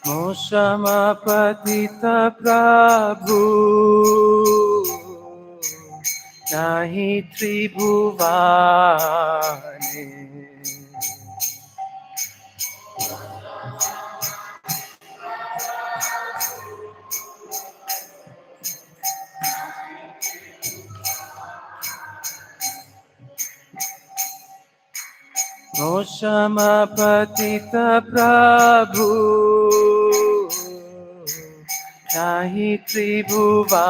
मोक्षमपतित प्रभु नहि त्रिभुवने मोक्षमपतित प्रभु नहि त्रिभुवने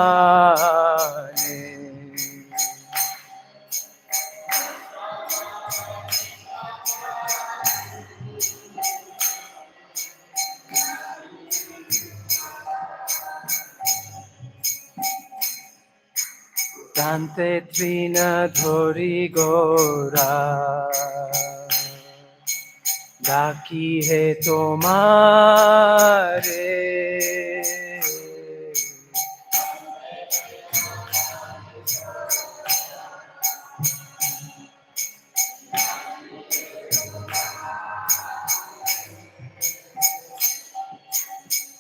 Dante trina dhori gora Daki he tomare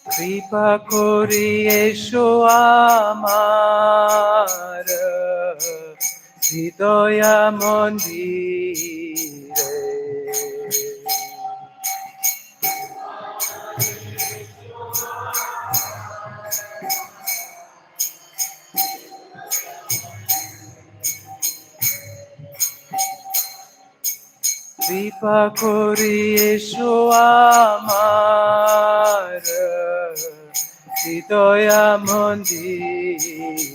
Kripa kori esho amar Hridoya mondire Kripa kori esho amar Hridoya mondire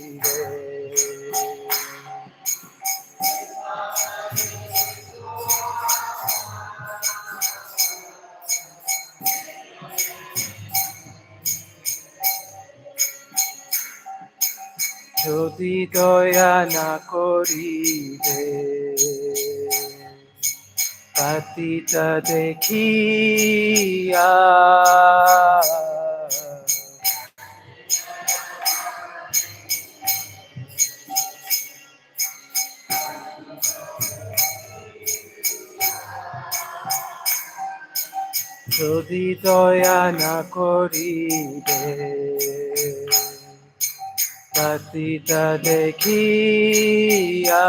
যদি দয়া না করিবে পাতিতা দেখিয়া যদি দয়া না করিবে পাতিতা দেখিয়া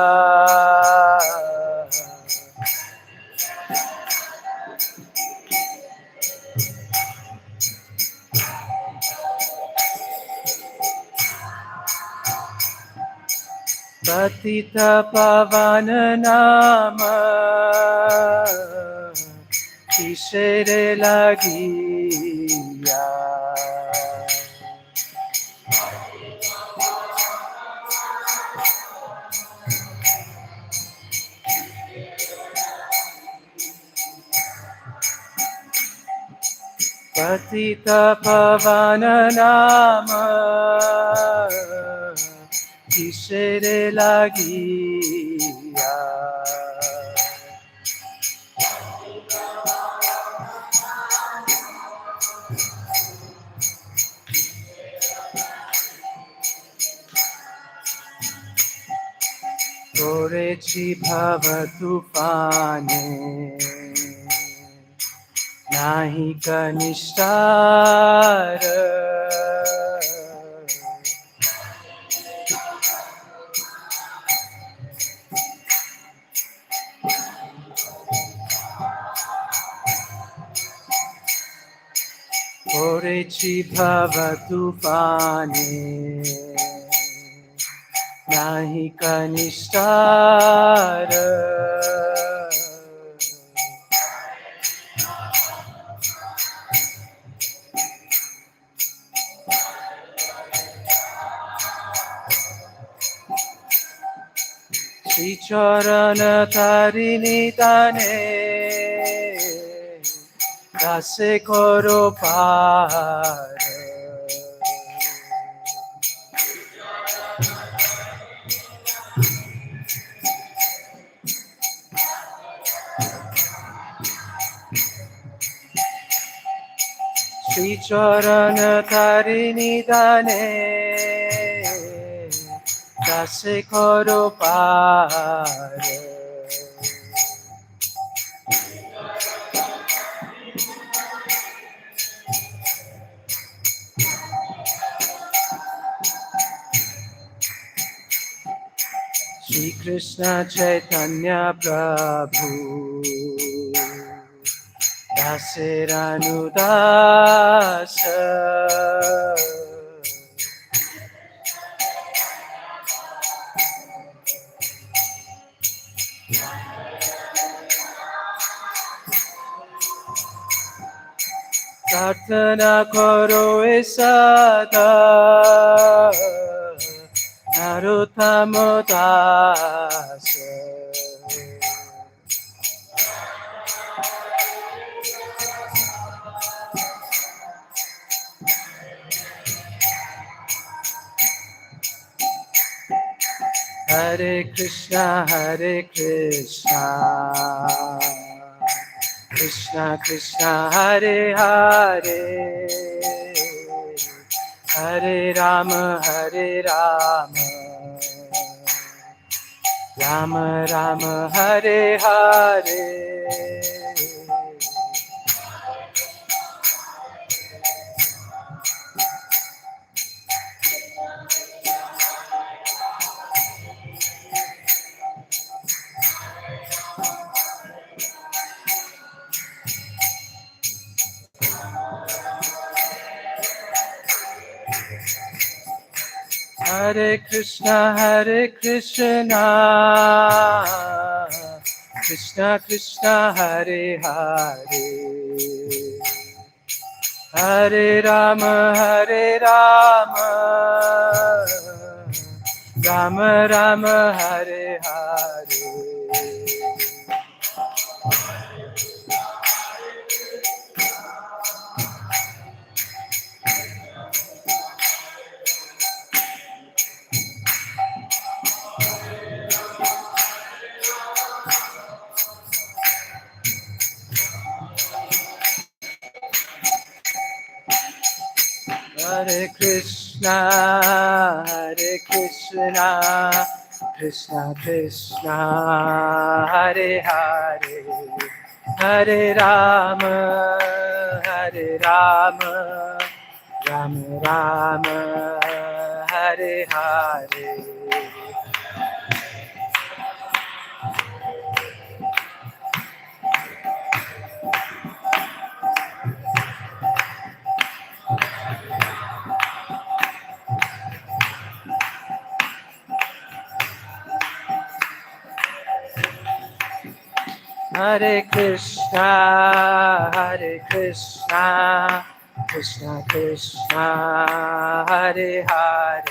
पतिता पावन नाम किसेरे লাগিয়া पतिता पावन नाम কিসেরে লাগিয়া পড়েছি ভাব তুফানে নাহি কনিষ্ঠার পড়েছি ভাব তুফানে নাহি কনিষ্ঠার শ্রীচরণ তারিণী দানে দাসে করো পার শ্রীচরণ তারিণী দানে দাসে করো পার Krishna Chaitanya Prabhu Dasiranudasa Pratana karo esada Narottama dasa Hare Krishna Krishna Krishna Hare Hare Hare Rama Rama Rama Hare Hare Hare Krishna Krishna Krishna Hare Hare Hare Rama Rama Rama Hare Hare Hare Krishna Krishna Krishna Hare Hare Hare Rama Rama Rama Hare Hare Hare Krishna Krishna Krishna Hare Hare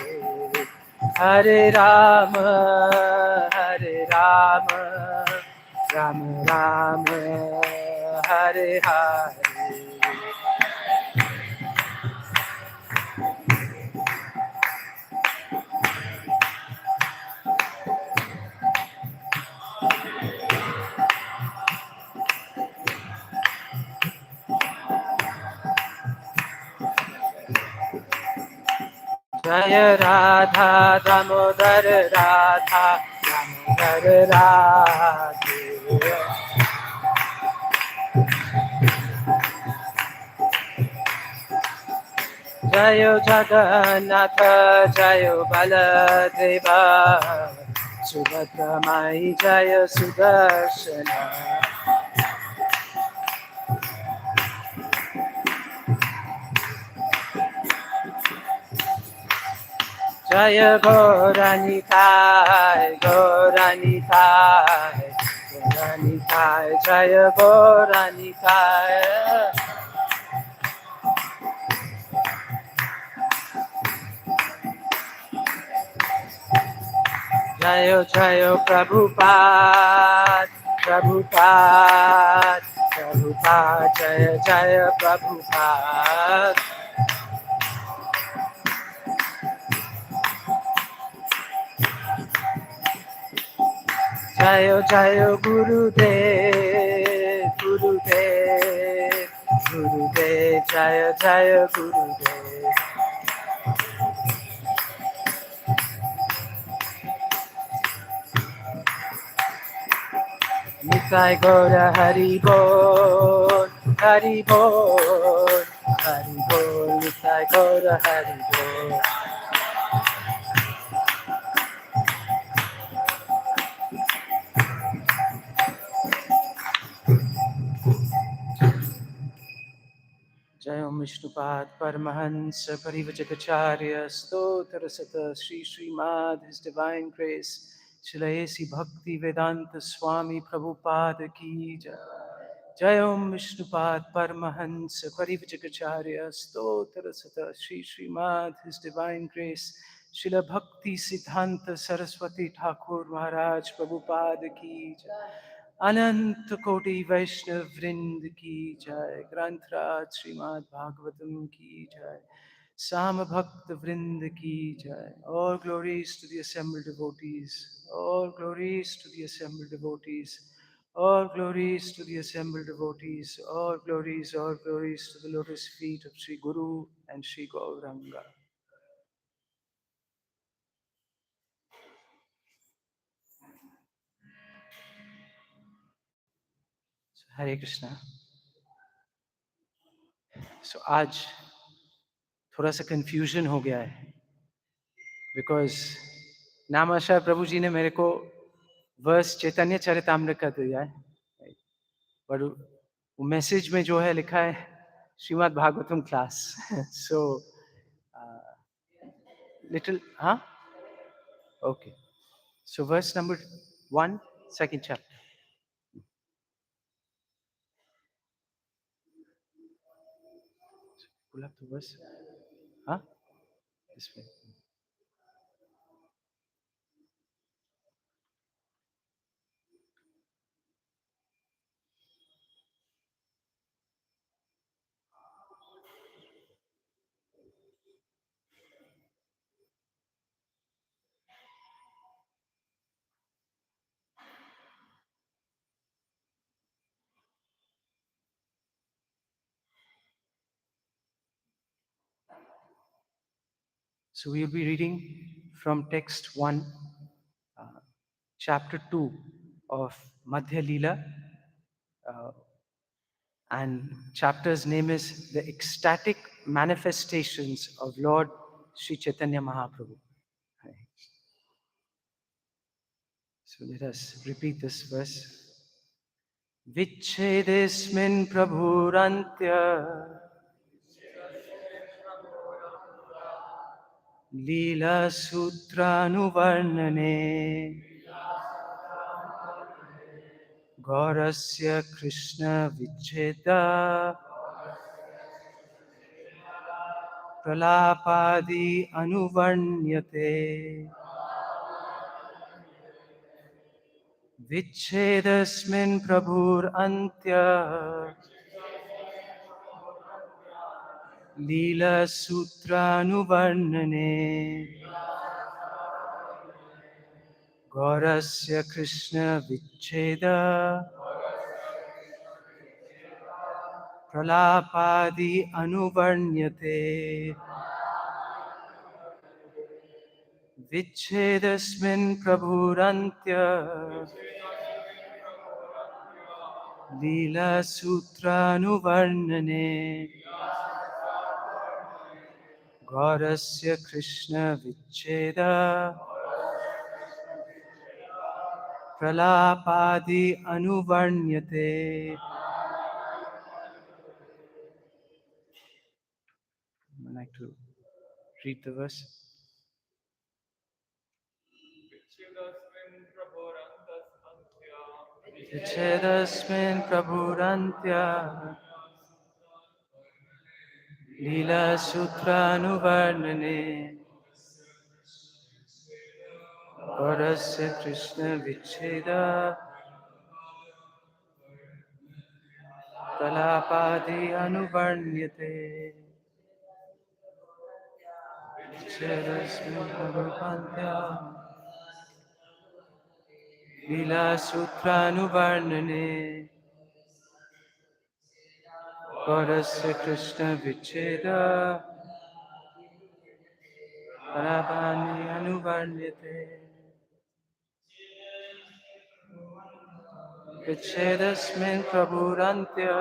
Hare Rama Rama Rama Hare Hare Jaya Radha Damodar Radha Jayo Jagannatha Jayo Baladeva Subhadra Mai Jaya Sudarshana Jaya Gauranitai Jaya Gauranitai Jayo Prabhupada Jaya Prabhupada Jayo Gurudev Jaya Gurudev Nitai Gaura Hari Bol Nitai Gaura Hari Bol Jai Om Vishnupad Paramahansa Parivacharya Stotra Sata Sri Sri Mad His Divine Grace Shilayesi Bhakti Vedanta Swami Prabhupada Ki Jai. Jai Om Vishnupad Paramahansa Parivacharya Stotra Sata Sri Sri Mad His Divine Grace Srila Bhakti Siddhanta Saraswati Thakur Maharaj Prabhupada Ki Jai. अनंत कोटि वैष्णव वृंद की जय। ग्रंथराज श्रीमद् भागवतम की जय। साम भक्त वृंद की जय। All glories to the assembled devotees. All glories to the assembled devotees. All glories to the assembled devotees. All glories to the lotus feet of Sri Guru and Sri Gauranga. So, Hare Krishna. So आज थोड़ा सा confusion हो गया है because नामाशय प्रभु जी ने मेरे को verse चैतन्य चरितामृत का दिया है पर वो मैसेज में जो है लिखा है Shrimad Bhagavatam class so little हाँ okay so verse number 1 second chapter pull up the verse हाँ this way So we'll be reading from text 1, chapter 2 of Madhya Leela, and chapter's name is The Ecstatic Manifestations of Lord Sri Chaitanya Mahaprabhu. So let us repeat this verse. Vichedesmin prabhurantya Leela Sutranuvarnane Gaurasya Krishna Vicheda Pralapadi Anuvarnyate Vichedasmin prabhur antya Leela Sutranuvarnane Gaurasya Krishna Vicheda Pralapadi Anuvarnyate Vichedasmin prabhurantya Leela Sutranuvarnane Gaurasya Krishna Vicheda Pralapadi Anuvarnyate. I'd like to read the verse. Vichedasmin prabhurantya Leela Sutranuvarnane Gaurasya Krishna Vicheda Pralapadi Anuvarnyate. Vichedasmin prabhurantya Leela Sutranuvarnane Gaurasya Krishna Vicheda Pralapadi Anuvarnyate. Vichedasmin prabhurantya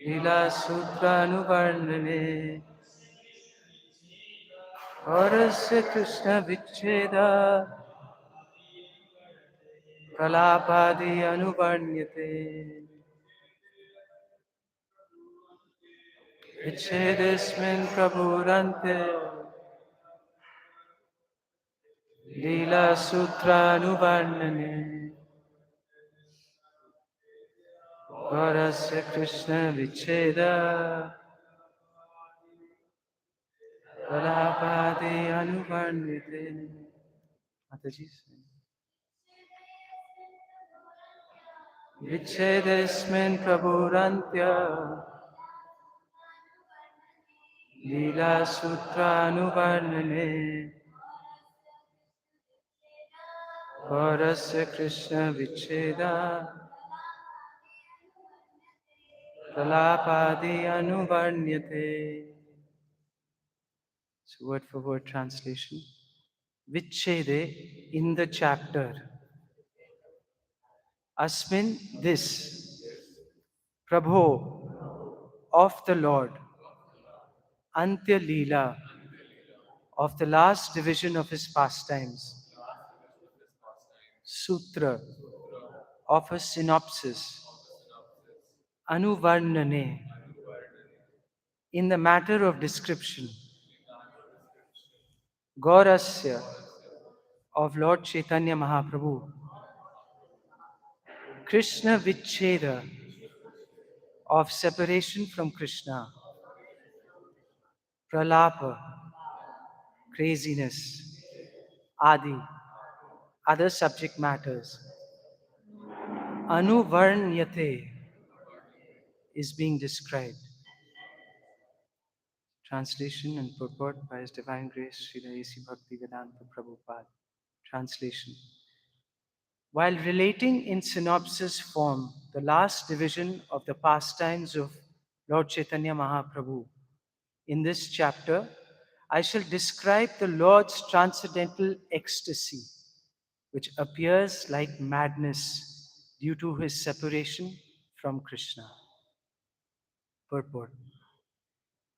Leela Sutranuvarnane Gaurasya Krishna Vicheda Pralapadi Anuvarnyate. Vichedesmin Prabhurante Lila Sutra Nuvarnane Gaurasya Krishna Vicheda Pralapadi Anuvarnite. Mataji. Vichedesmin Prabhurantya Lila Sutra Nuvarnane Gaurasya Krishna Vicheda Pralapadi Anuvarnyate. So word for word translation. Vichede, in the chapter. Asmin, this. Prabho, of the Lord. Antya Leela, of the last division of his pastimes. Sutra, of a synopsis. Anuvarnane, in the matter of description. Gaurasya, of Lord Chaitanya Mahaprabhu. Krishna Vicheda, of separation from Krishna. Pralapa, craziness. Adi, other subject matters. Anuvarnyate is being described. Translation and purport by His Divine Grace Srila A.C. Bhaktivedanta Prabhupada. Translation. While relating in synopsis form the last division of the pastimes of Lord Chaitanya Mahaprabhu, in this chapter, I shall describe the Lord's transcendental ecstasy, which appears like madness due to his separation from Krishna. Purport.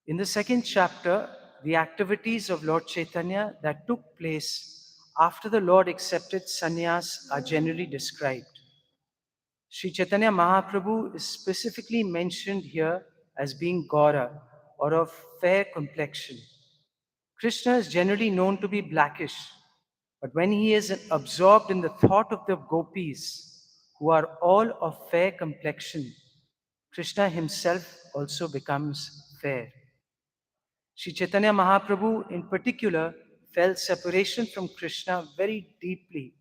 In the second chapter, the activities of Lord Chaitanya that took place after the Lord accepted sannyas are generally described. Sri Chaitanya Mahaprabhu is specifically mentioned here as being Gaura, or of fair complexion. Krishna is generally known to be blackish, but when he is absorbed in the thought of the gopis, who are all of fair complexion, Krishna himself also becomes fair. Sri Chaitanya Mahaprabhu, in particular, felt separation from Krishna very deeply,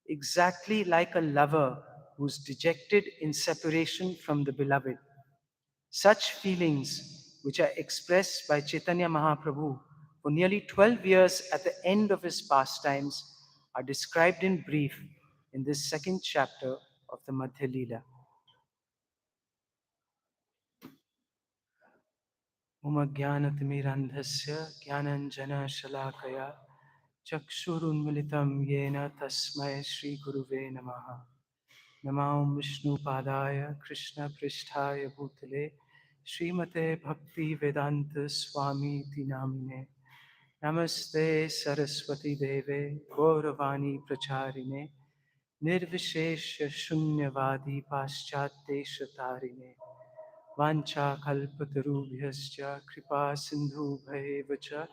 exactly like a lover who's dejected in separation from the beloved. Such feelings, which are expressed by Chaitanya Mahaprabhu for nearly 12 years at the end of his pastimes, are described in brief in this second chapter of the Madhya Leela. Mama Jnanatimirandhasya Jnananjana Shalakaya Chakshurunmilitam Yena Tasmai Shri Guruve Namaha. Namam Vishnu Padaya Krishna Pristhaya Bhutale Srimate Bhakti Vedanta Swami Tinamine. Namaste Saraswati Deve Gauravani Pracharine Nirvishesha Shunyavadi Paschatesha Tarine Vancha Kalpatarubhyascha Kripa Sindhu Bhayevacha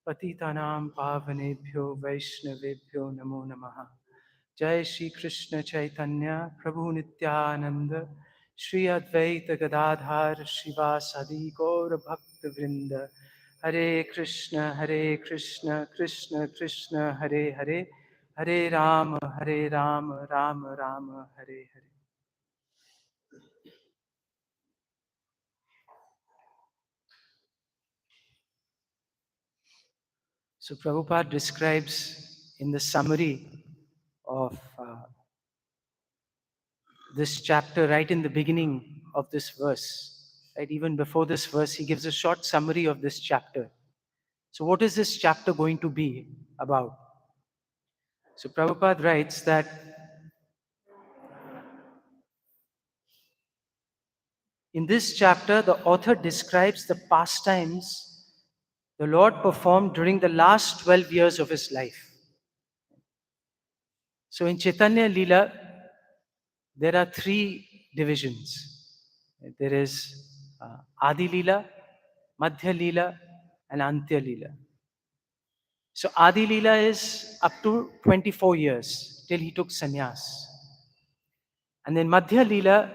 Patitanam Pavanebhyo Vaishnavebhyo Namo Namaha. Jai Shri Krishna Chaitanya Prabhu Nityananda Shri Advaita Gadadhar Shivasadi Gaura Bhakta Vrinda Hare Krishna Krishna Krishna Hare Hare Hare Rama Rama Rama Hare Hare. So Prabhupada describes in the summary of this chapter, right in the beginning of this verse, right, even before this verse, he gives a short summary of this chapter. So what is this chapter going to be about? So Prabhupada writes that in this chapter, the author describes the pastimes the Lord performed during the last 12 years of his life. So in Chaitanya Leela, there are three divisions. There is Adi Leela, Madhya Leela, and Antya Leela. So Adi Leela is up to 24 years till he took sannyas. And then Madhya Leela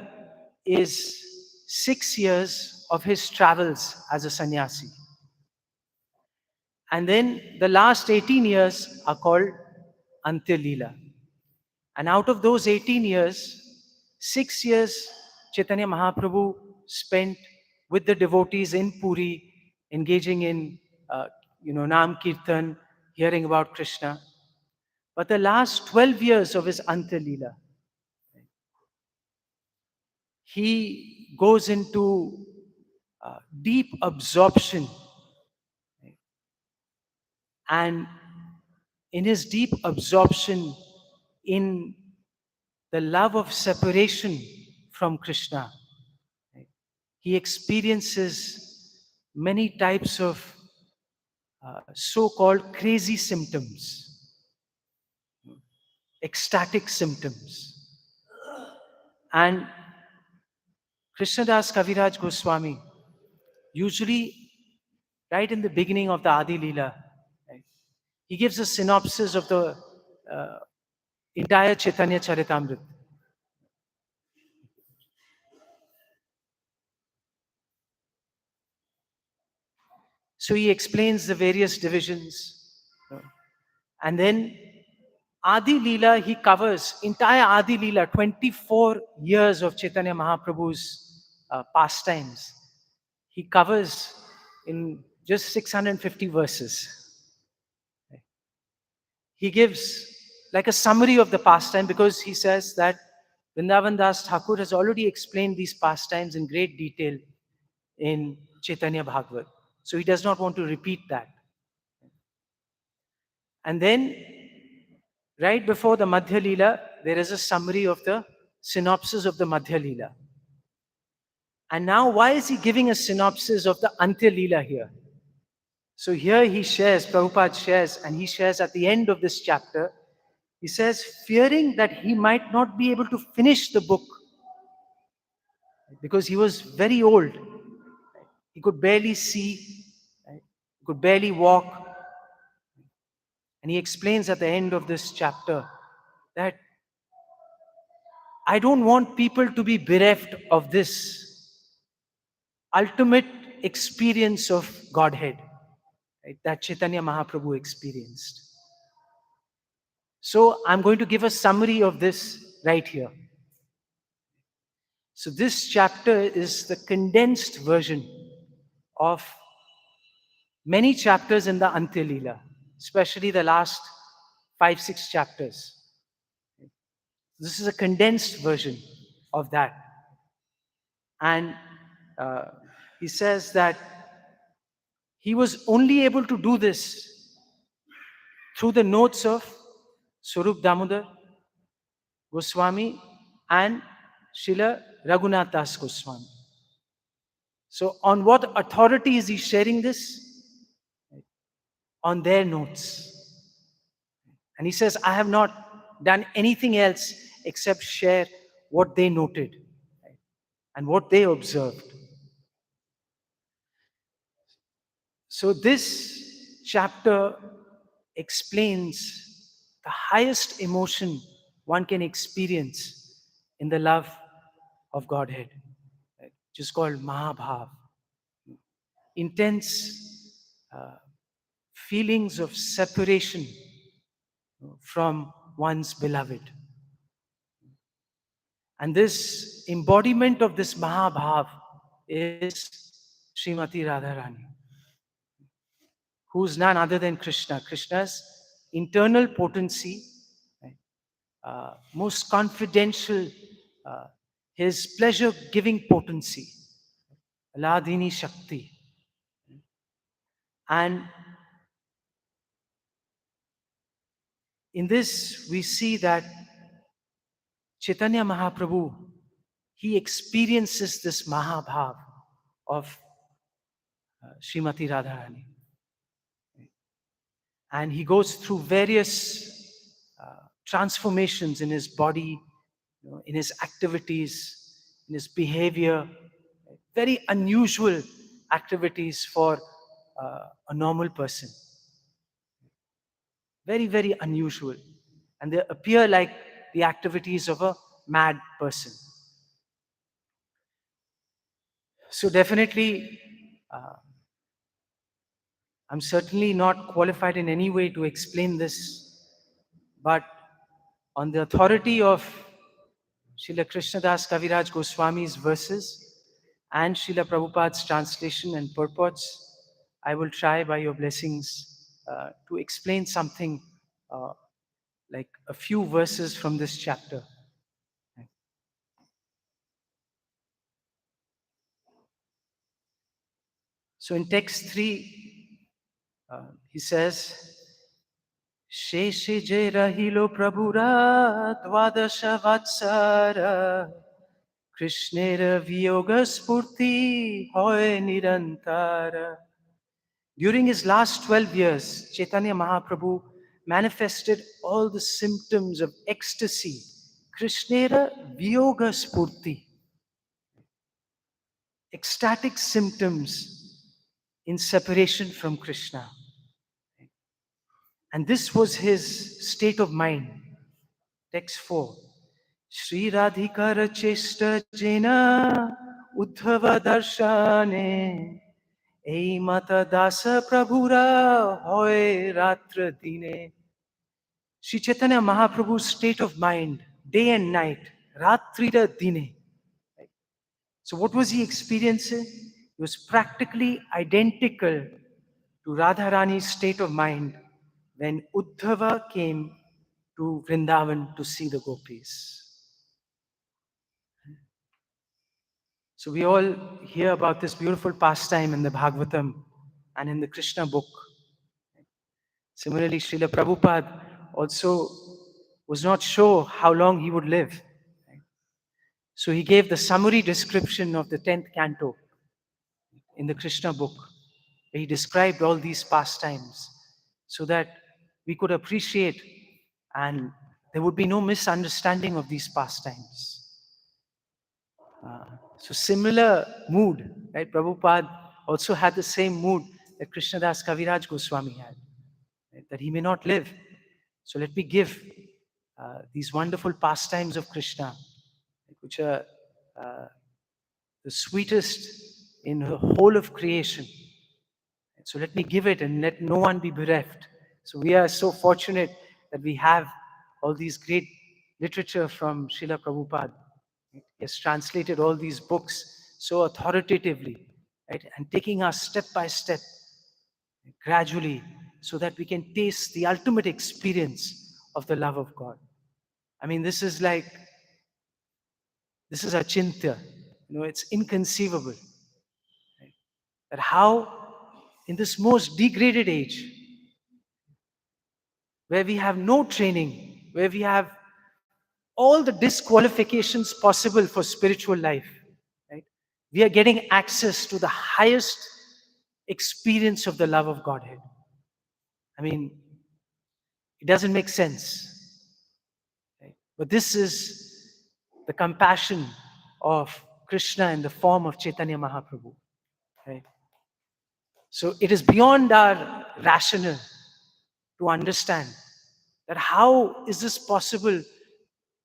is 6 years of his travels as a sannyasi. And then the last 18 years are called Antya Leela. And out of those 18 years, 6 years Chaitanya Mahaprabhu spent with the devotees in Puri, engaging in, Nam Kirtan, hearing about Krishna. But the last 12 years of his Antya Leela, he goes into deep absorption. And in his deep absorption in the love of separation from Krishna, he experiences many types of so-called crazy symptoms, ecstatic symptoms. And Krishnadas Kaviraj Goswami, usually right in the beginning of the Adi Leela, right, he gives a synopsis of the uh, entire Chaitanya Charitamrita. So he explains the various divisions. And then Adi Leela, he covers entire Adi Leela, 24 years of Chaitanya Mahaprabhu's pastimes. He covers in just 650 verses. He gives like a summary of the pastime because he says that Vrindavan Das Thakur has already explained these pastimes in great detail in Chaitanya Bhagavat. So he does not want to repeat that. And then, right before the Madhya Leela, there is a summary of the synopsis of the Madhya Leela. And now, why is he giving a synopsis of the Antya Leela here? So here he shares, Prabhupada shares, and he shares at the end of this chapter, he says, fearing that he might not be able to finish the book because he was very old. He could barely see, he could barely walk. And he explains at the end of this chapter that I don't want people to be bereft of this ultimate experience of Godhead, right, that Chaitanya Mahaprabhu experienced. So I'm going to give a summary of this right here. So this chapter is the condensed version of many chapters in the Antya Leela, especially the last 5-6 chapters. This is a condensed version of that. And he says that he was only able to do this through the notes of Swarup Damodar Goswami and Srila Raghunath Das Goswami. So on what authority is he sharing this? On their notes. And he says, I have not done anything else except share what they noted and what they observed. So this chapter explains the highest emotion one can experience in the love of Godhead, which is called Mahabhav. Intense feelings of separation from one's beloved. And this embodiment of this Mahabhav is Srimati Radharani, who's none other than Krishna. Krishna's internal potency, most confidential, his pleasure-giving potency, Aladini Shakti. And in this, we see that Chaitanya Mahaprabhu, he experiences this Mahabhav of Srimati Radharani. And he goes through various transformations in his body, in his activities, in his behavior, very unusual activities for a normal person. Very, very unusual. And they appear like the activities of a mad person. So definitely, uh, I'm certainly not qualified in any way to explain this, but on the authority of Srila Krishnadas Kaviraj Goswami's verses and Srila Prabhupada's translation and purports, I will try by your blessings to explain something uh, like a few verses from this chapter. So in text 3, he says, Sheshe je rahilo prabhura dvadasha vatsara Krishnera viyoga spurti hoy nirantara. During his last 12 years, Chaitanya Mahaprabhu manifested all the symptoms of ecstasy. Krishnera viyoga spurti. Ecstatic symptoms in separation from Krishna. And this was his state of mind. Text 4. Shri Radhikara Cheshta Jena Uddhava Darshane Ei Mata Dasa Prabhura Hoy Ratra Dine. Sri Chaitanya Mahaprabhu's state of mind, day and night, Ratrira Dine. So what was he experiencing? It was practically identical to Radharani's state of mind when Uddhava came to Vrindavan to see the gopis. So we all hear about this beautiful pastime in the Bhagavatam and in the Krishna book. Similarly, Srila Prabhupada also was not sure how long he would live. So he gave the summary description of the 10th canto in the Krishna book, where he described all these pastimes so that we could appreciate and there would be no misunderstanding of these pastimes. So similar mood, right? Prabhupada also had the same mood that Krishnadas Kaviraj Goswami had, right? That he may not live. So let me give these wonderful pastimes of Krishna, which are the sweetest in the whole of creation. So let me give it and let no one be bereft. So we are so fortunate that we have all these great literature from Srila Prabhupada. He has translated all these books so authoritatively, right? And taking us step by step, gradually, so that we can taste the ultimate experience of the love of God. I mean, this is achintya. It's inconceivable. Right? That how, in this most degraded age, where we have no training, where we have all the disqualifications possible for spiritual life, right? We are getting access to the highest experience of the love of Godhead. I mean, it doesn't make sense. Right? But this is the compassion of Krishna in the form of Chaitanya Mahaprabhu. Right? So it is beyond our rationale to understand that how is this possible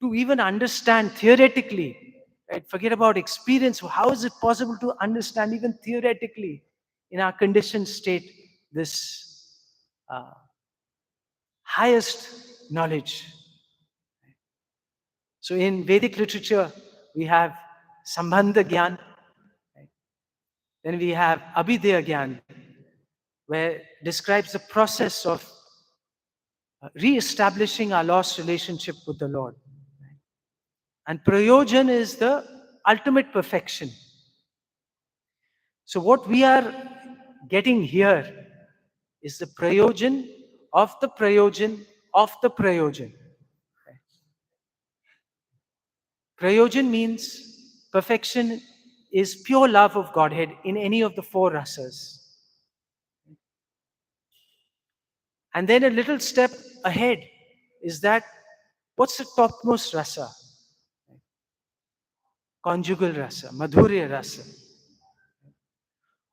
to even understand theoretically, right? Forget about experience. How is it possible to understand even theoretically in our conditioned state this highest knowledge? So in Vedic literature, we have Sambandha Gyan, right? Then we have Abhidheya Gyan, where it describes the process of re-establishing our lost relationship with the Lord. And Prayojan is the ultimate perfection. So what we are getting here is the Prayojan of the Prayojan of the Prayojan. Prayojan means perfection is pure love of Godhead in any of the four rasas. And then a little step ahead is that what's the topmost rasa? Conjugal rasa, madhurya rasa.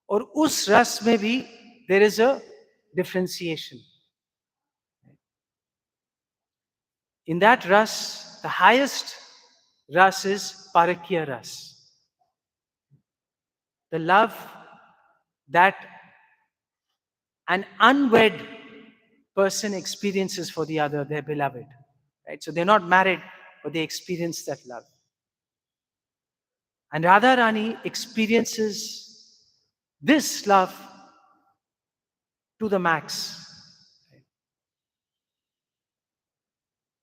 और उस रस में भी there is a differentiation. In that ras, the highest ras is parakya ras. The love that an unwed person experiences for the other, their beloved. Right? So they're not married, but they experience that love. And Radha Rani experiences this love to the max.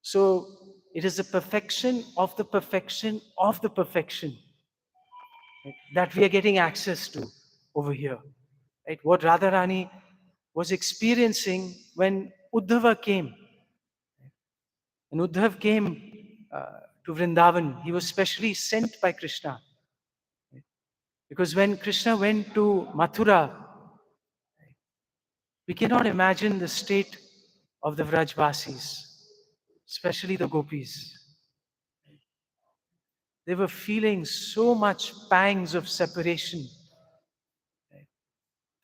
So it is the perfection of the perfection of the perfection, right, that we are getting access to over here. Right? What Radharani was experiencing when Uddhava came. When Uddhav came to Vrindavan, he was specially sent by Krishna. Because when Krishna went to Mathura, we cannot imagine the state of the Vrajvasis, especially the gopis. They were feeling so much pangs of separation,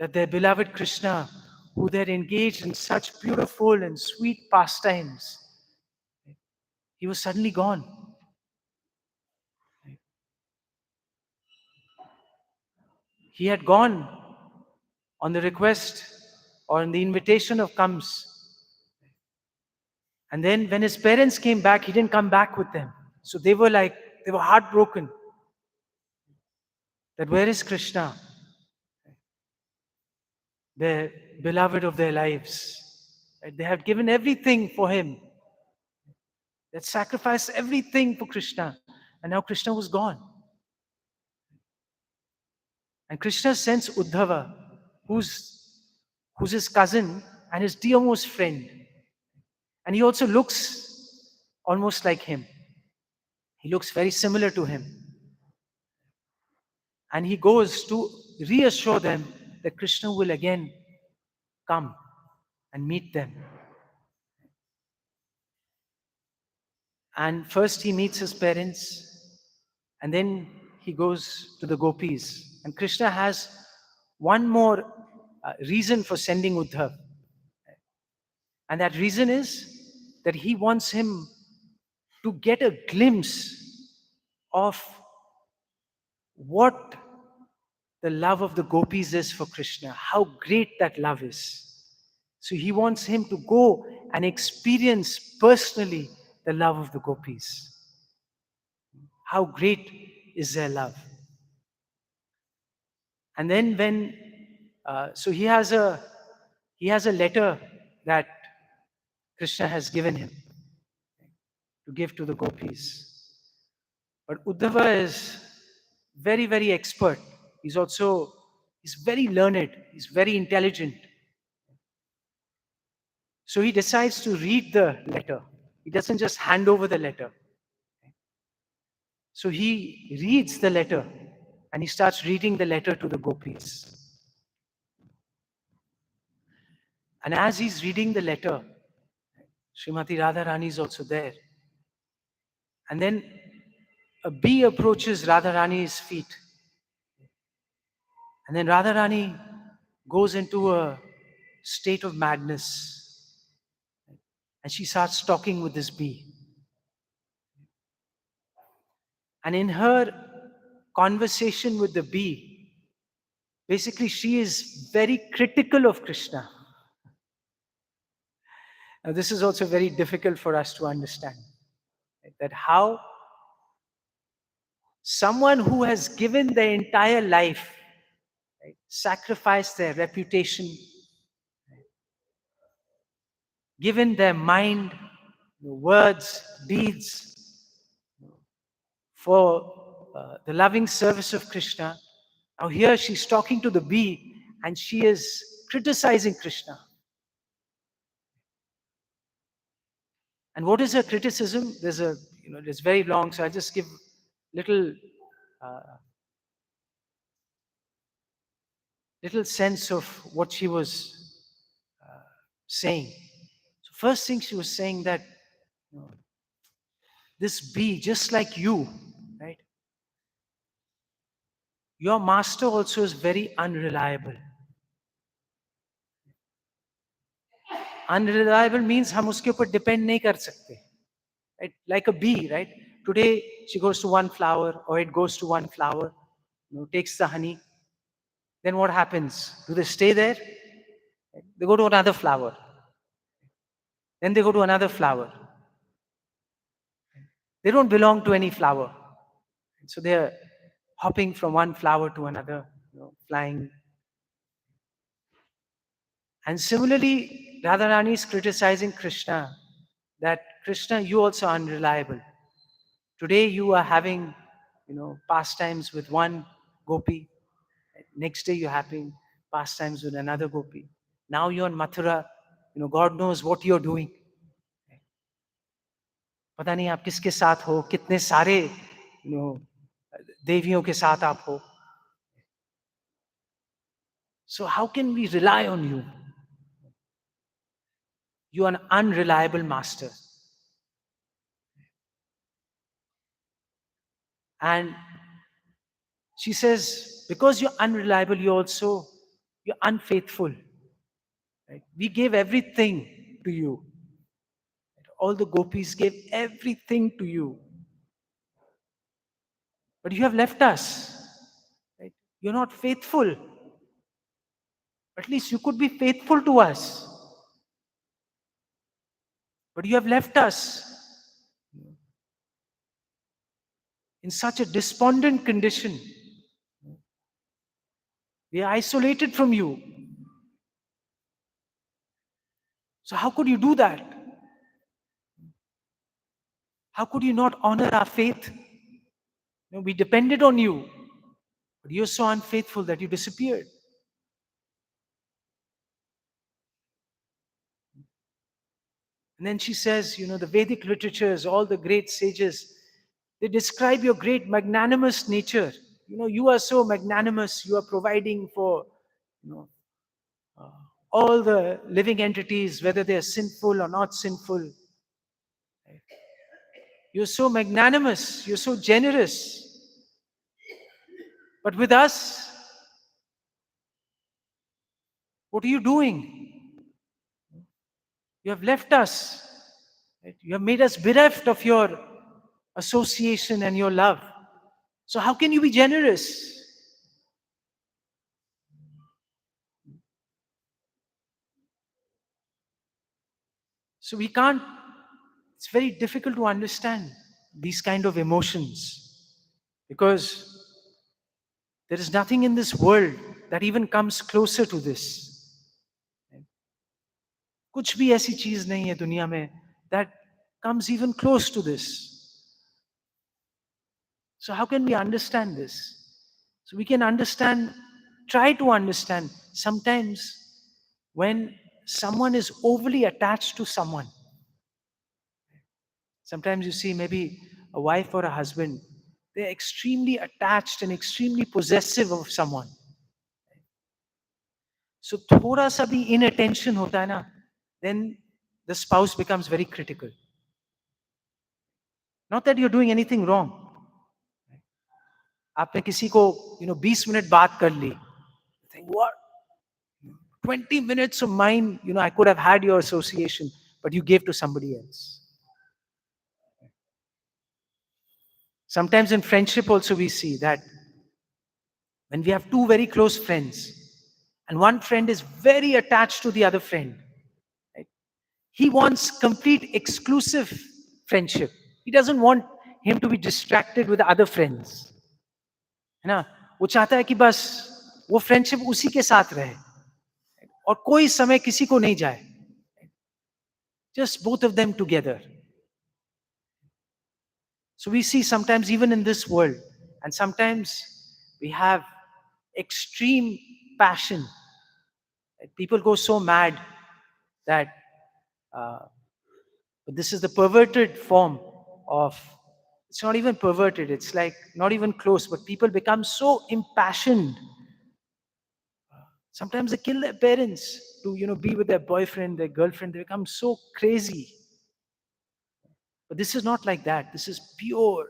that their beloved Krishna, who they had engaged in such beautiful and sweet pastimes, he was suddenly gone. He had gone on the request or on the invitation of Kams. And then when his parents came back, he didn't come back with them. So they were heartbroken. That where is Krishna? The beloved of their lives. They had given everything for him. They had sacrificed everything for Krishna. And now Krishna was gone. And Krishna sends Uddhava, who's his cousin and his dearmost friend. And he also looks almost like him. He looks very similar to him. And he goes to reassure them that Krishna will again come and meet them. And first he meets his parents, and then he goes to the gopis. And Krishna has one more reason for sending Uddhav. And that reason is that he wants him to get a glimpse of what the love of the gopis is for Krishna, how great that love is. So he wants him to go and experience personally the love of the gopis. How great is their love? And then so he has a letter that Krishna has given him to give to the gopis. But Uddhava is very, very expert. He's very learned. He's very intelligent. So he decides to read the letter. He doesn't just hand over the letter. So he reads the letter and he starts reading the letter to the gopis. And as he's reading the letter, Srimati Radharani is also there. And then a bee approaches Radharani's feet. And then Radharani goes into a state of madness. And she starts talking with this bee. And in her conversation with the bee, basically she is very critical of Krishna. Now, this is also very difficult for us to understand. Right? That how someone who has given their entire life, right, sacrificed their reputation, given their mind, words, deeds for the loving service of Krishna. Now here she's talking to the bee and she is criticizing Krishna. And what is her criticism? It's very long, so I'll just give little sense of what she was saying. So first thing she was saying that this bee, just like you, right? your master also is very unreliable. Unreliable means हम उसके ऊपर depend नहीं कर सकते. Right? Like a bee, right? Today she goes to one flower, or it goes to one flower, takes the honey. Then what happens? Do they stay there? They go to another flower. Then they go to another flower. They don't belong to any flower. So they're hopping from one flower to another, flying. And similarly, Radharani is criticizing Krishna that Krishna, you also are unreliable. Today you are having, pastimes with one gopi. Next day you're having pastimes with another gopi. Now you're in Mathura. God knows what you're doing. पता नहीं आप किसके साथ हो, कितने सारे देवियों के साथ आप हो. So how can we rely on you? You are an unreliable master. And she says, because you're unreliable, you're unfaithful. Right? We gave everything to you. All the gopis gave everything to you. But you have left us. Right? You're not faithful. At least you could be faithful to us. But you have left us in such a despondent condition. We are isolated from you. So how could you do that? How could you not honor our faith? We depended on you, but you're so unfaithful that you disappeared. And then she says, the Vedic literatures, all the great sages, they describe your great magnanimous nature. You are so magnanimous. You are providing for, all the living entities, whether they are sinful or not sinful. You're so magnanimous. You're so generous. But with us, what are you doing? You have left us. Right? You have made us bereft of your association and your love. So how can you be generous? So we can't, it's very difficult to understand these kind of emotions, because there is nothing in this world that even comes closer to this. कुछ भी ऐसी चीज नहीं है दुनिया में that comes even close to this. So how can we understand this? So we can understand, try to understand. Sometimes when someone is overly attached to someone, sometimes you see maybe a wife or a husband, they're extremely attached and extremely possessive of someone. So thoda sa bhi inattention hota hai na, then the spouse becomes very critical. Not that you're doing anything wrong. आपने किसी को 20 minute बात कर ली, think what 20 minutes of mine, I could have had your association, but you gave to somebody else. Sometimes in friendship also we see that when we have two very close friends and one friend is very attached to the other friend, right? He wants complete exclusive friendship. He doesn't want him to be distracted with other friends. है ना? वो चाहता है कि बस वो friendship उसी के साथ रहे और कोई समय किसी को नहीं जाए. Just both of them together. So we see sometimes even in this world, and sometimes we have extreme passion. People go so mad that this is the perverted form of, it's not even perverted, it's like not even close, but people become so impassioned. Sometimes they kill their parents to be with their boyfriend, their girlfriend. They become so crazy. But this is not like that. This is pure.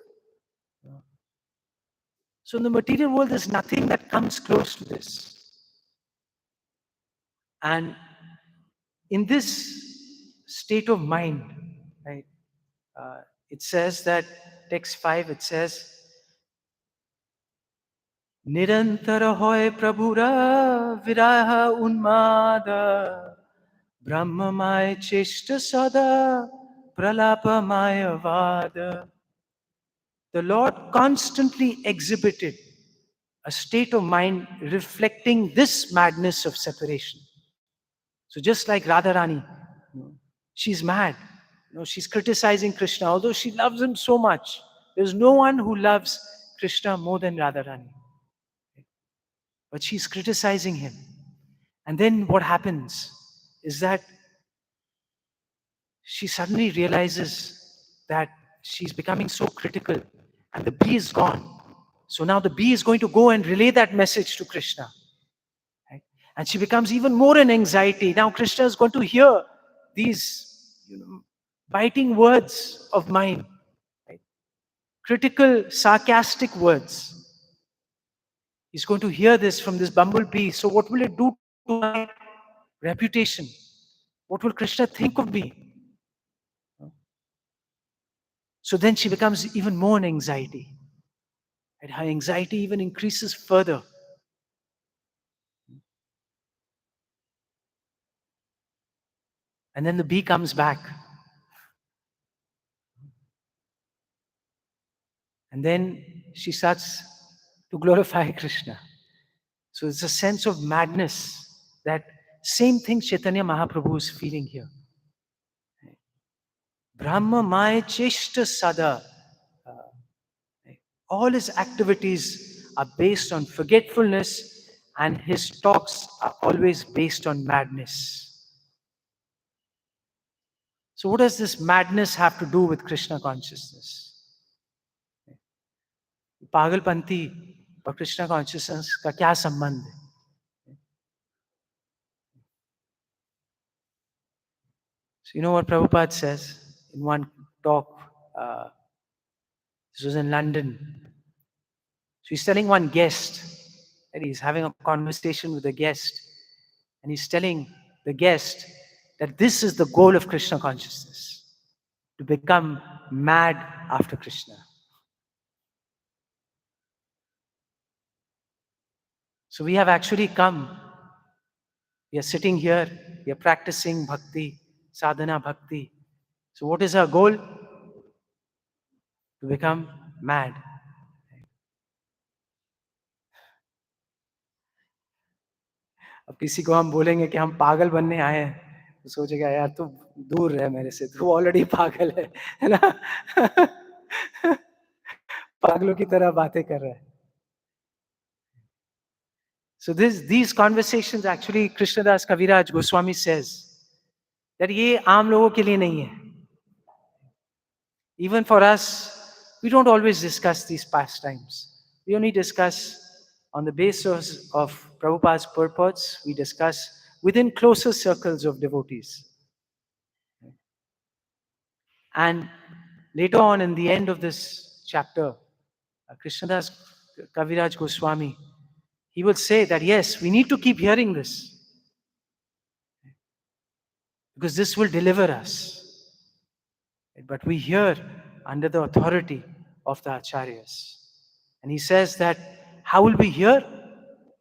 So in the material world, there's nothing that comes close to this. And in this state of mind, right, it says that, text 5, it says, Nirantara hoy prabhura viraha unmada brahmamaya cheshta sada pralapamaya vada. The Lord constantly exhibited a state of mind reflecting this madness of separation. So just like Radharani, she's mad. She's criticizing Krishna, although she loves him so much. There's no one who loves Krishna more than Radharani. But she's criticizing him. And then what happens is that she suddenly realizes that she's becoming so critical and the bee is gone. So now the bee is going to go and relay that message to Krishna. Right? And she becomes even more in anxiety. Now Krishna is going to hear these biting words of mine, right? Critical, sarcastic words. He's going to hear this from this bumblebee. So what will it do to my reputation? What will Krishna think of me? So then she becomes even more in anxiety. And her anxiety even increases further. And then the bee comes back. And then she starts to glorify Krishna. So it's a sense of madness, that same thing Chaitanya Mahaprabhu is feeling here. Brahma Maya Cheshta Sada. All his activities are based on forgetfulness, and his talks are always based on madness. So what does this madness have to do with Krishna consciousness? पागलपंती और Krishna consciousness का क्या संबंध है? So you know what Prabhupada says in one talk, this was in London. So he's telling one guest that he's having a conversation with a guest, and he's telling the guest that this is the goal of Krishna consciousness, to become mad after Krishna. So we have actually come, we are sitting here, we are practicing bhakti, sadhana bhakti. So what is our goal? To become mad. अब किसी को हम बोलेंगे कि हम पागल बनने आए हैं, तो सोचेगा यार तू दूर रह मेरे से, तू ऑलरेडी पागल है ना? पागलों की तरह बातें कर रहा है. So these conversations, actually Krishnadas Kaviraj Goswami says that ये आम लोगों के लिए नहीं है. Even for us, we don't always discuss these pastimes. We only discuss on the basis of Prabhupada's purports. We discuss within closer circles of devotees. And later on, in the end of this chapter, Krishnadas Kaviraj Goswami, he will say that yes, we need to keep hearing this, because this will deliver us. But we hear under the authority of the Acharyas. And he says that how will we hear?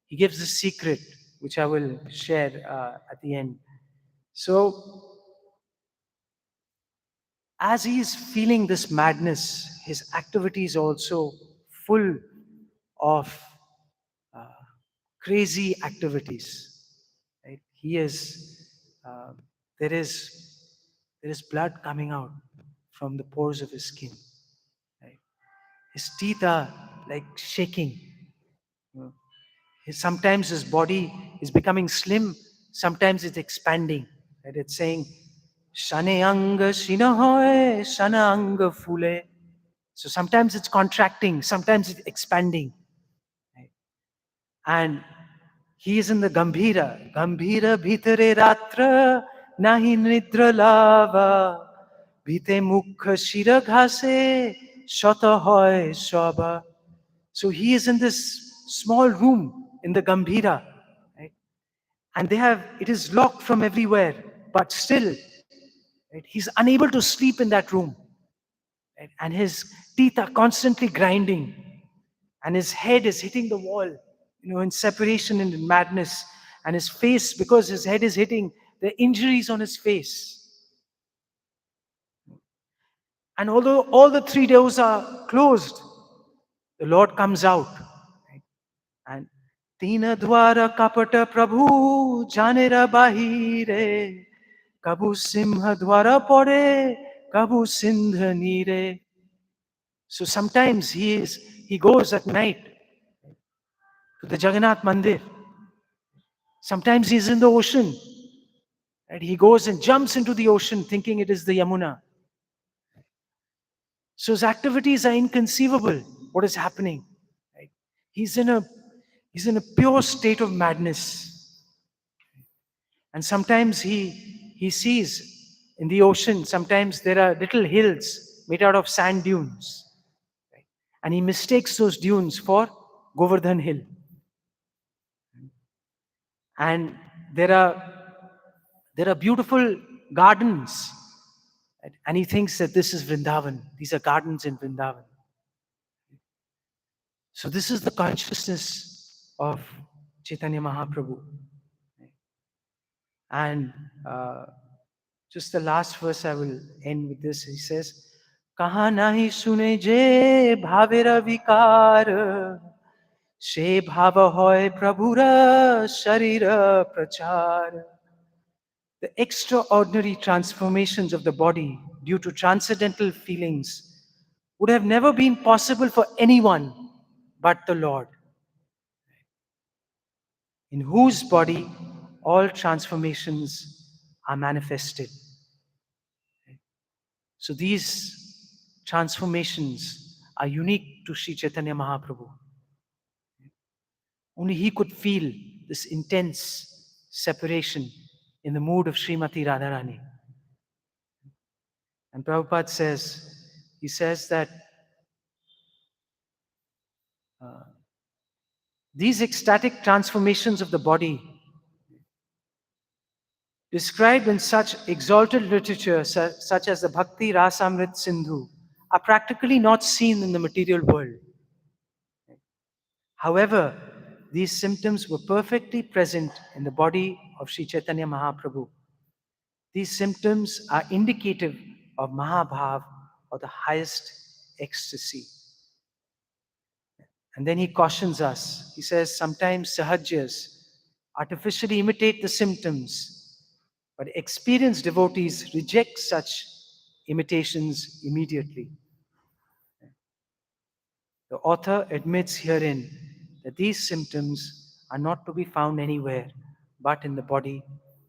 He gives a secret, which I will share at the end. So, as he is feeling this madness, his activity is also full of crazy activities. Right? He is, there is blood coming out from the pores of his skin. Right? His teeth are like shaking. Sometimes his body is becoming slim, sometimes it's expanding. Right? It's saying, Shane anga shina hoy, shana anga fule. So sometimes it's contracting, sometimes it's expanding. Right? And he is in the Gambhira. Gambhira bhitare ratra, nahi nidra lava. Bhite mukha shira ghase, shata hoy shaba. So he is in this small room in the Gambhira, right? And it is locked from everywhere, but still, right, he's unable to sleep in that room. Right? And his teeth are constantly grinding, and his head is hitting the wall, in separation and in madness. And his face, because his head is hitting, the injuries on his face. And although all the three doors are closed, the Lord comes out. Right? And Tina dwara kapata Prabhu janera bahire, kabu simha dwara pore, kabu sindha nire. So sometimes he goes at night to the Jagannath Mandir. Sometimes he's in the ocean. And he goes and jumps into the ocean thinking it is the Yamuna. So his activities are inconceivable. What is happening? Right? He's in a pure state of madness. And sometimes he sees in the ocean, sometimes there are little hills made out of sand dunes. Right? And he mistakes those dunes for Govardhan Hill. And there are beautiful gardens. Right? And he thinks that this is Vrindavan. These are gardens in Vrindavan. So this is the consciousness of Chaitanya Mahaprabhu. And just the last verse, I will end with this. He says, Kaha nahi sune je bhavera vikar, she bhava hoy prabhura sharira prachar. The extraordinary transformations of the body due to transcendental feelings would have never been possible for anyone but the Lord, in whose body all transformations are manifested. So these transformations are unique to Sri Chaitanya Mahaprabhu. Only he could feel this intense separation in the mood of Srimati Radharani. And Prabhupada he says that these ecstatic transformations of the body, described in such exalted literature such as the Bhakti Rasamrit Sindhu, are practically not seen in the material world. However, these symptoms were perfectly present in the body of Sri Chaitanya Mahaprabhu. These symptoms are indicative of Mahabhav, or the highest ecstasy. And then he cautions us. He says, sometimes sahajyas artificially imitate the symptoms, but experienced devotees reject such imitations immediately. The author admits herein that these symptoms are not to be found anywhere but in the body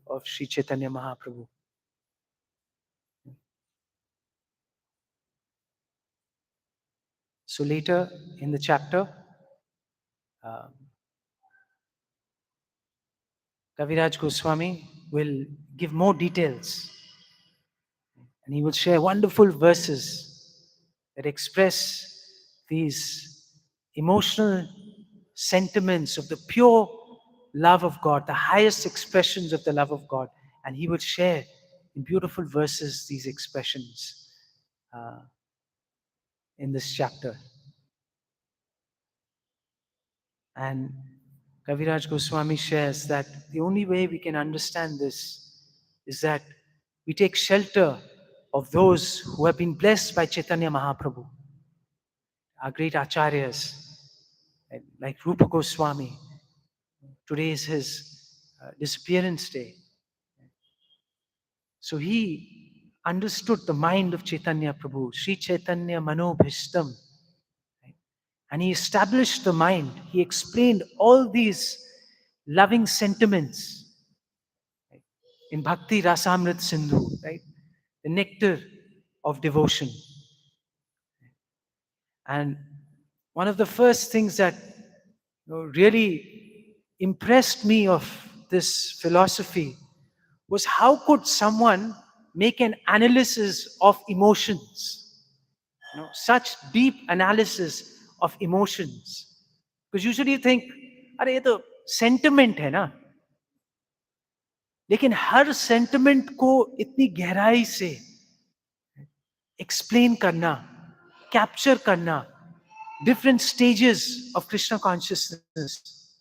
of Sri Chaitanya Mahaprabhu. So later in the chapter, Kaviraj Goswami will give more details, and he will share wonderful verses that express these emotional sentiments of the pure love of God, the highest expressions of the love of God. And he will share in beautiful verses these expressions in this chapter. And Kaviraj Goswami shares that the only way we can understand this is that we take shelter of those who have been blessed by Chaitanya Mahaprabhu, our great acharyas, like Rupa Goswami. Today is his disappearance day. So he understood the mind of Chaitanya Prabhu, Sri Chaitanya Manobhishtam. And he established the mind. He explained all these loving sentiments in Bhakti Rasamrit Sindhu, right? The nectar of devotion. And one of the first things that really impressed me of this philosophy was how could someone make an analysis of emotions? Such deep analysis of emotions. Because usually you think, अरे ये तो sentiment है ना, लेकिन हर sentiment को इतनी गहराई से explain करना, capture करना, different stages of Krishna consciousness.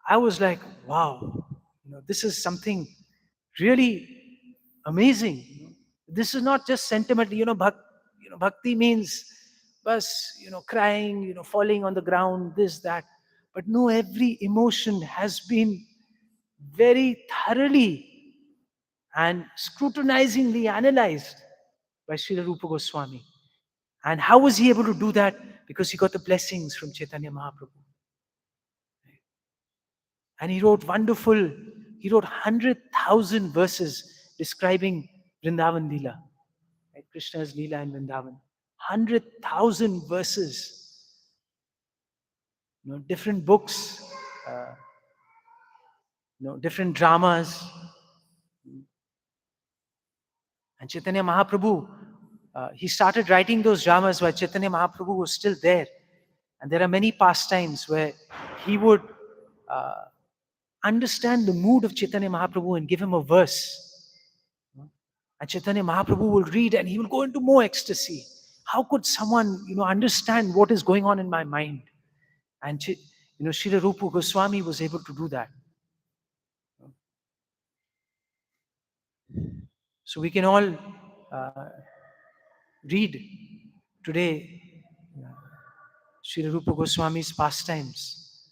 I was like, wow, this is something really amazing. This is not just sentiment. Bhakti means, bas, crying, falling on the ground, this, that. But no, every emotion has been very thoroughly and scrutinizingly analyzed by Srila Rupa Goswami. And how was he able to do that? Because he got the blessings from Chaitanya Mahaprabhu. And he wrote 100,000 verses describing Vrindavan Leela, right? Krishna's Leela in Vrindavan. 100,000 verses, different books, uh, different dramas. And Chaitanya Mahaprabhu, he started writing those dramas while Chaitanya Mahaprabhu was still there. And there are many pastimes where he would understand the mood of Chaitanya Mahaprabhu and give him a verse. And Chaitanya Mahaprabhu will read and he will go into more ecstasy. How could someone, understand what is going on in my mind? And, Srila Rupa Goswami was able to do that. So we can all read today Srila Rupa Goswami's pastimes,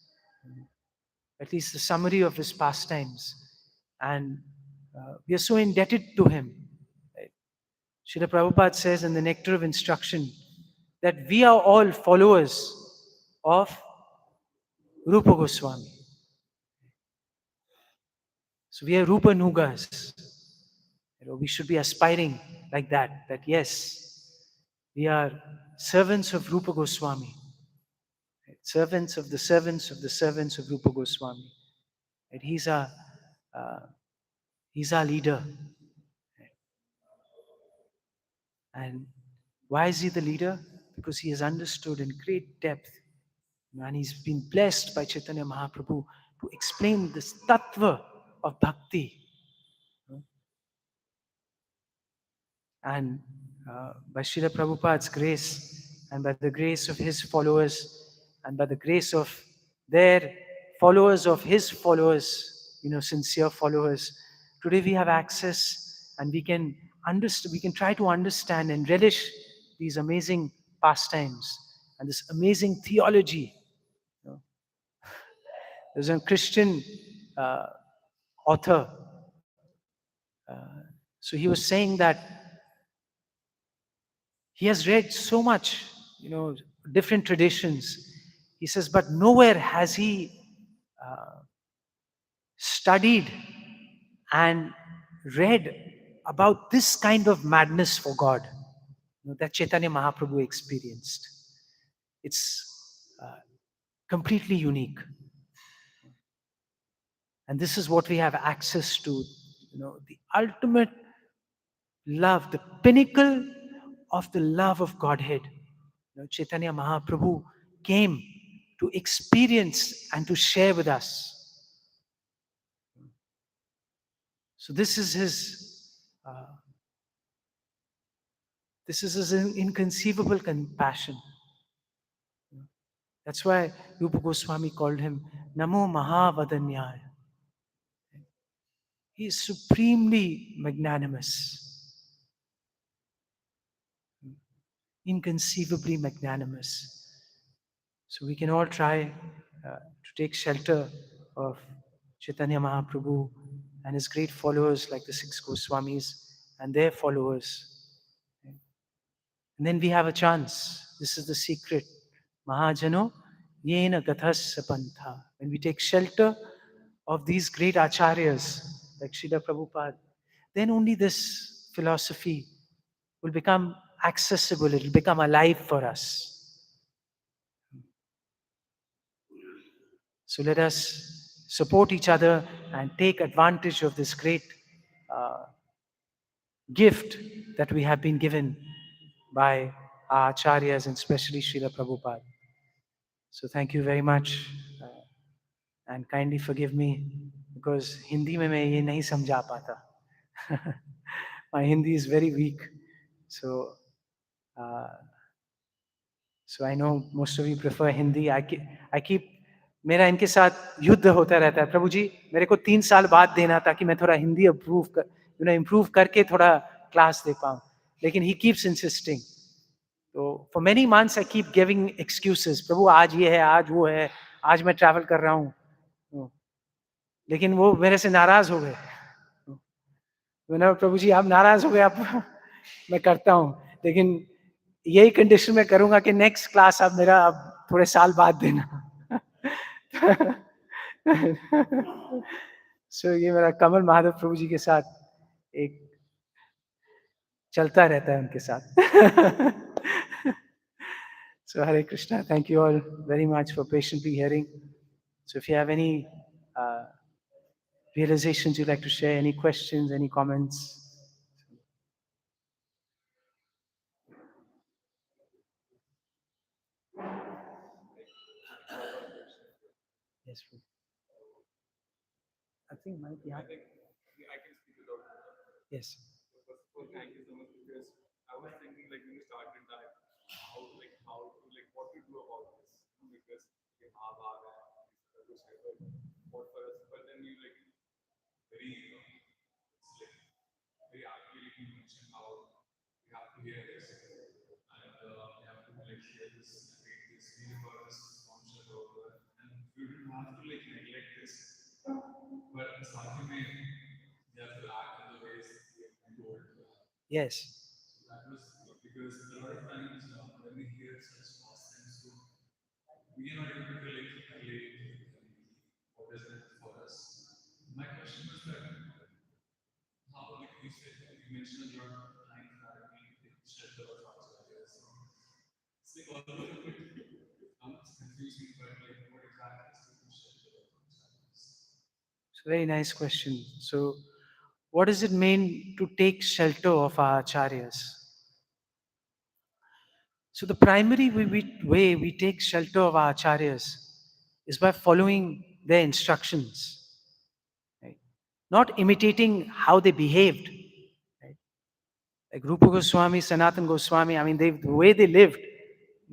at least the summary of his pastimes. And we are so indebted to him. Srila Prabhupada says in the Nectar of Instruction that we are all followers of Rupa Goswami. So we are Rupa Nugas. We should be aspiring like that yes, we are servants of Rupa Goswami. Servants of the servants of the servants of Rupa Goswami. He's our leader. And why is he the leader? Because he has understood in great depth, and he's been blessed by Chaitanya Mahaprabhu to explain this tattva of bhakti. And by Srila Prabhupada's grace, and by the grace of his followers, and by the grace of their followers of his followers, sincere followers, today we have access and we can understand, we can try to understand and relish these amazing pastimes and this amazing theology. There's a Christian author. So he was saying that he has read so much, different traditions. He says, but nowhere has he studied and read about this kind of madness for God that Chaitanya Mahaprabhu experienced. It's completely unique. And this is what we have access to, the ultimate love, the pinnacle of the love of Godhead. Chaitanya Mahaprabhu came to experience and to share with us. So this is his inconceivable compassion. That's why Rupa Goswami called him Namo Mahavadanyaya. He is supremely magnanimous. Inconceivably magnanimous. So we can all try to take shelter of Chaitanya Mahaprabhu and his great followers like the 6 Goswamis and their followers. And then we have a chance. This is the secret. Mahajano yena gathasya pantha. When we take shelter of these great acharyas like Srila Prabhupada, then only this philosophy will become accessible, it will become alive for us. So let us support each other and take advantage of this great gift that we have been given by our acharyas and especially Srila Prabhupada. So thank you very much and kindly forgive me because Hindi में मैं ये नहीं समझा पाता. My Hindi is very weak. So uh, so I know most of you prefer Hindi. I keep मेरा इनके साथ युद्ध होता रहता है. प्रभु जी मेरे को 3 साल बाद देना ताकि मैं थोड़ा हिंदी इम्प्रूव करके थोड़ा क्लास दे पाऊँ. लेकिन he keeps insisting. तो for many months I keep giving excuses. प्रभु आज ये है, आज वो है, आज मैं ट्रैवल कर रहा हूँ. लेकिन वो मेरे से नाराज हो गए. मैंने प्रभु जी आप नाराज हो गए, आप मैं करता हूँ. लेकिन यही कंडीशन में करूंगा कि नेक्स्ट क्लास आप मेरा अब थोड़े साल बाद देना. सो ये मेरा कमल महादेव प्रभु जी के साथ एक चलता रहता है उनके साथ. So Hare Krishna, thank you all very much for patiently hearing. So if you have any realizations you'd like to share, any questions, any comments. Yes, please. I think might be. I think I can speak without. Yes. First of all, thank you so much because I was thinking like when you started that how to like what to do about this because we have our what for us, but then you like very very accurately mentioned how we have to hear this and we have to like share this, create this, be about this concept of and we don't have to like neglect this, but साथ में we have to act in the ways we have been told. Yes. So that was because a lot of times when we hear such nonsense, so we are not able to relate what is it for us. My question was that how, like you said, you mentioned a lot of times that we take shelter of ourselves. It's like all of it becomes confusing, but like what exactly is taking shelter of ourselves? It's a very nice question. So, what does it mean to take shelter of our acharyas? So, the primary way we take shelter of our acharyas is by following their instructions, right? Not imitating how they behaved. Right? Like Rupa Goswami, Sanatan Goswami, I mean, the way they lived,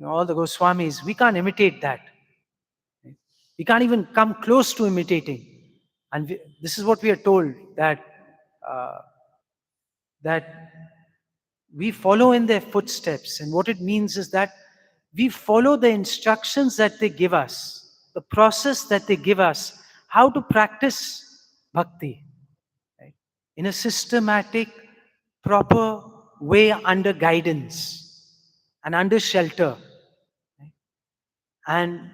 all the Goswamis, we can't imitate that. Right? We can't even come close to imitating. And this is what we are told that that we follow in their footsteps. And what it means is that we follow the instructions that they give us, the process that they give us, how to practice bhakti, right? In a systematic, proper way under guidance and under shelter. Right? And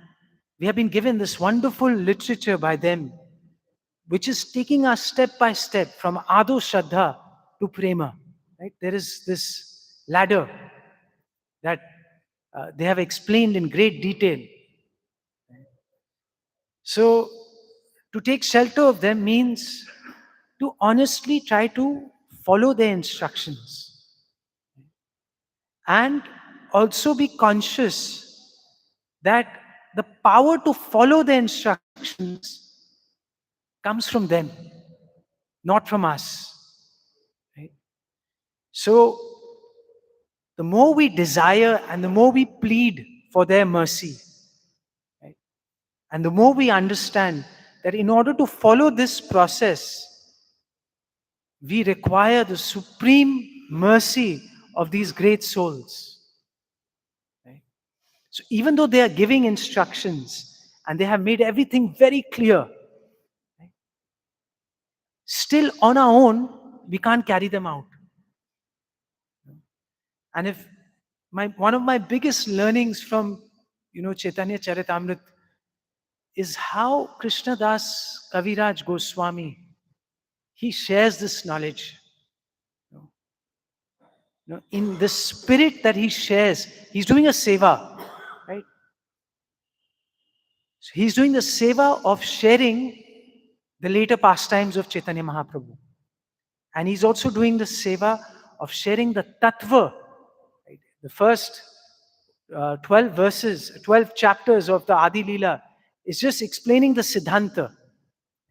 we have been given this wonderful literature by them, which is taking us step by step from Ado Shraddha to Prema. Right? There is this ladder that they have explained in great detail. So, to take shelter of them means to honestly try to follow their instructions and also be conscious that the power to follow the instructions comes from them, not from us. Right? So, the more we desire and the more we plead for their mercy, right? And the more we understand that in order to follow this process, we require the supreme mercy of these great souls. Right? So even though they are giving instructions and they have made everything very clear, right? Still on our own, we can't carry them out. And if one of my biggest learnings from Chaitanya Charitamrita is how Krishna Das Kaviraj Goswami, he shares this knowledge. In the spirit that he shares, he's doing a seva, right? So he's doing the seva of sharing the later pastimes of Chaitanya Mahaprabhu. And he's also doing the seva of sharing the tattva, right? The first 12 verses, 12 chapters of the Adi Leela is just explaining the Siddhanta.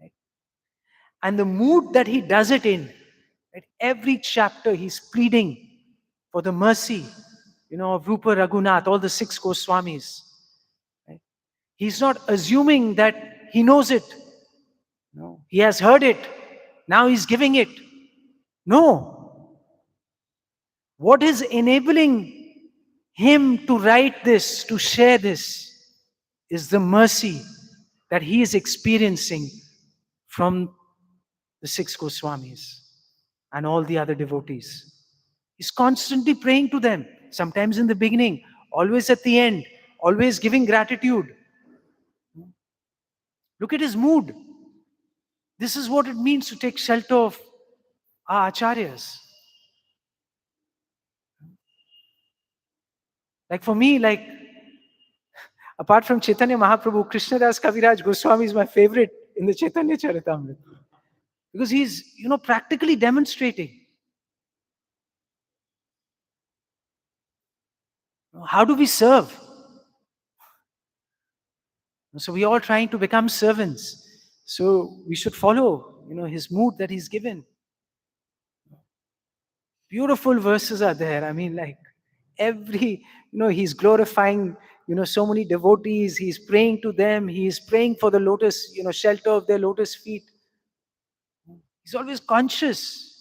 Right? And the mood that he does it in, right? Every chapter he's pleading for the mercy, of Rupa Raghunath, all the six Goswamis. Right? He's not assuming that he knows it. No, he has heard it. Now he's giving it. No. What is enabling him to write this, to share this, is the mercy that he is experiencing from the six Goswamis and all the other devotees. He's constantly praying to them, sometimes in the beginning, always at the end, always giving gratitude. Look at his mood. This is what it means to take shelter of our acharyas. Like for me, apart from Chaitanya Mahaprabhu, Krishnadas Kaviraj Goswami is my favorite in the Chaitanya Charitamrita. Because he's, practically demonstrating. How do we serve? So we're all trying to become servants. So we should follow, his mood that he's given. Beautiful verses are there. I mean, every, he's glorifying, so many devotees. He's praying to them. He's praying for the lotus, shelter of their lotus feet. He's always conscious.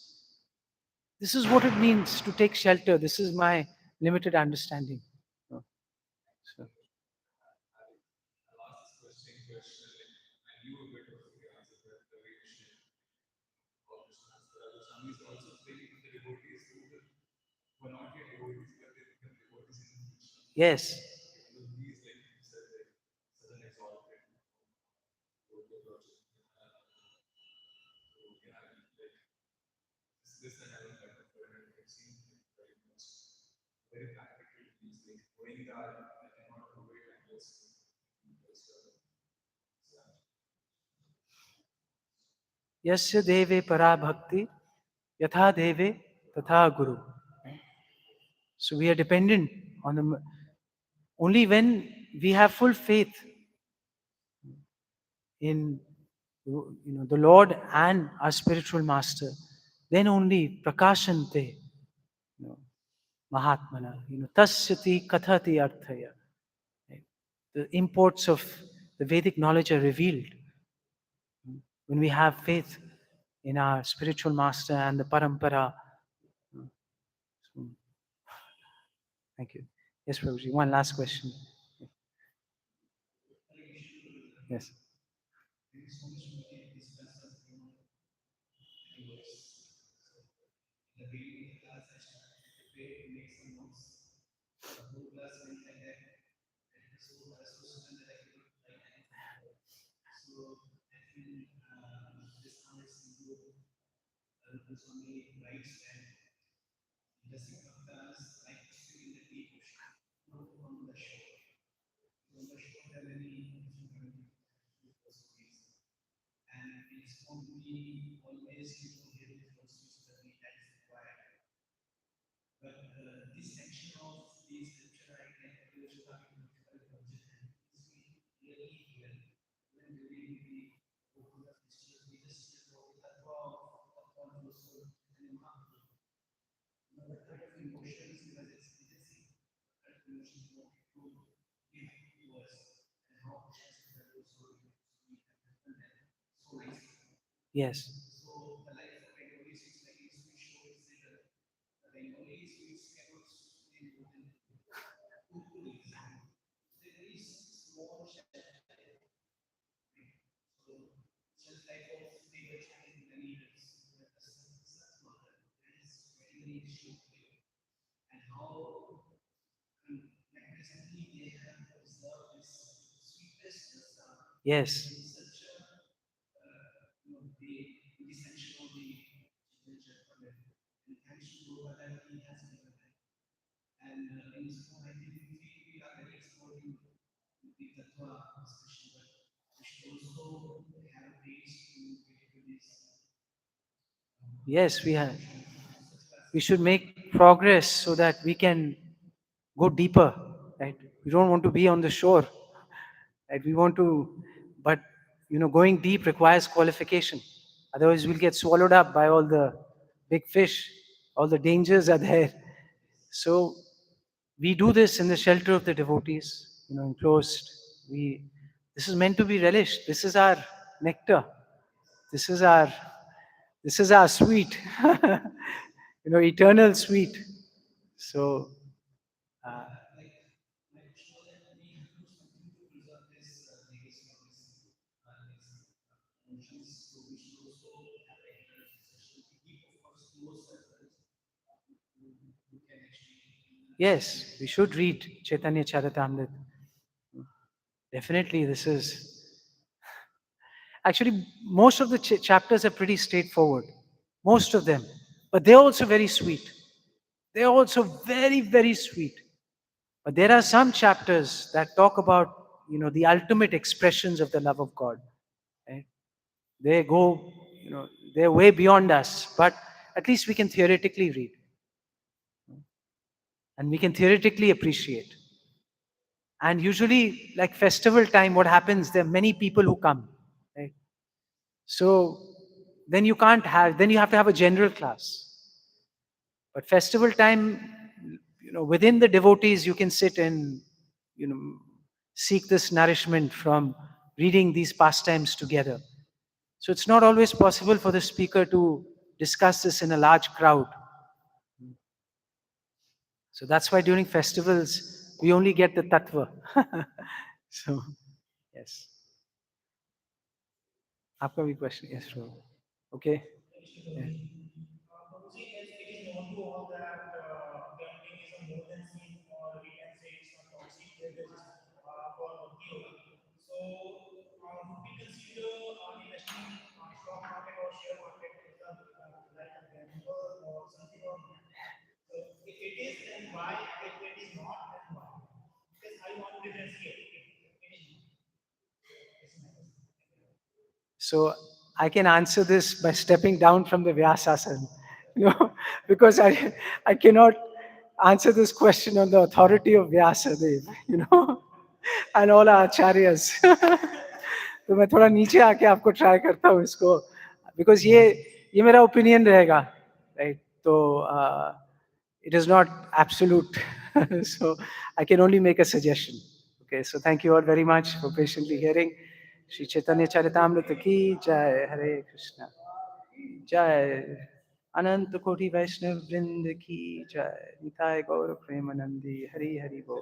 This is what it means to take shelter. This is my limited understanding. So. Yes. Yasya deve para bhakti, yatha deve tatha guru. So we are dependent on the only when we have full faith in the Lord and our spiritual master, then only prakashante mahatmana, tasyati kathati arthaya. The imports of the Vedic knowledge are revealed when we have faith in our spiritual master and the parampara. So, thank you. Yes, Prabhuji, one last question. Yes. Yes. Yes. Yes, we have. We should make progress so that we can go deeper right? We don't want to be on the shore, right? We want to, but going deep requires qualification. Otherwise, we'll get swallowed up by all the big fish. All the dangers are there. So we do this in the shelter of the devotees, enclosed. This is meant to be relished. This is our nectar. This is our, this is our sweet, eternal sweet. So, uh, yes, we should read Chaitanya Charitamrita. Definitely, this is actually most of the chapters are pretty straightforward, most of them, but they're also very sweet. They're also very, very sweet. But there are some chapters that talk about, the ultimate expressions of the love of God. Right? They go, they're way beyond us, but at least we can theoretically read and we can theoretically appreciate. And usually, like festival time, what happens? There are many people who come. Right? So then you have to have a general class. But festival time, within the devotees, you can sit and, you know, seek this nourishment from reading these pastimes together. So it's not always possible for the speaker to discuss this in a large crowd. So that's why during festivals, we only get the tattva. So, yes. आपका भी question? Yes, sure. Okay. Yeah. Prabhuji, as it is known to all that gambling is a more than sin, or we can say it's a toxic beverage for Bhakti Yoga. So, would we consider investing in stock market or share market as a like a gamble or something or not? So, if it is, then why? If it is not, then why? Because I want to differentiate if it is not. This is my question. So I can answer this by stepping down from the Vyasasana, because I cannot answer this question on the authority of Vyasadeva, and all our acharyas. तो मैं थोड़ा नीचे आके आपको try करता हूँ इसको, because ये मेरा ओपिनियन रहेगा, राइट? तो it is not absolute. So I can only make a suggestion. Okay, so thank you all very much for patiently hearing. Shri Chaitanya Charitamrita ki jai, Hare Krishna. Jai. Anant Koti Vaishnav Vrind ki jai. Nitai Gaur Premanandi, Hari Hari Bol.